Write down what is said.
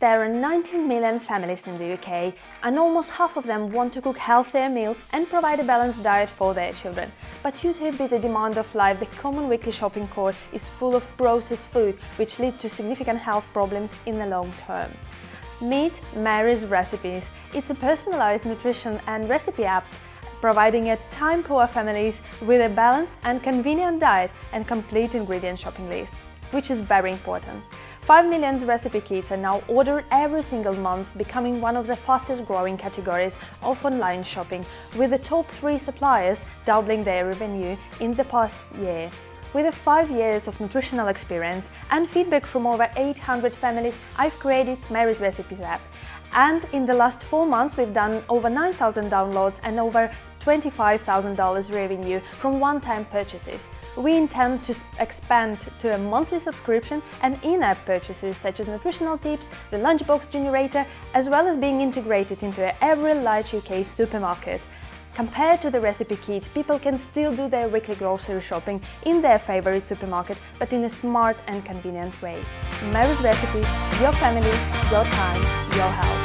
There are 19 million families in the UK, and almost half of them want to cook healthier meals and provide a balanced diet for their children. But due to a busy demand of life, the common weekly shopping cart is full of processed food, which leads to significant health problems in the long term. Meet Mary's Recipes. It's a personalized nutrition and recipe app providing a time-poor families with a balanced and convenient diet and complete ingredient shopping list, which is very important. 5 million recipe kits are now ordered every single month, becoming one of the fastest growing categories of online shopping, with the top 3 suppliers doubling their revenue in the past year. With 5 years of nutritional experience and feedback from over 800 families, I've created Mary's Recipes app. And in the last 4 months, we've done over 9,000 downloads and over $25,000 revenue from one-time purchases. We intend to expand to a monthly subscription and in-app purchases such as nutritional tips, the lunchbox generator, as well as being integrated into every large UK supermarket. Compared to the recipe kit, people can still do their weekly grocery shopping in their favorite supermarket, but in a smart and convenient way. Mary's Recipes, your family, your time, your health.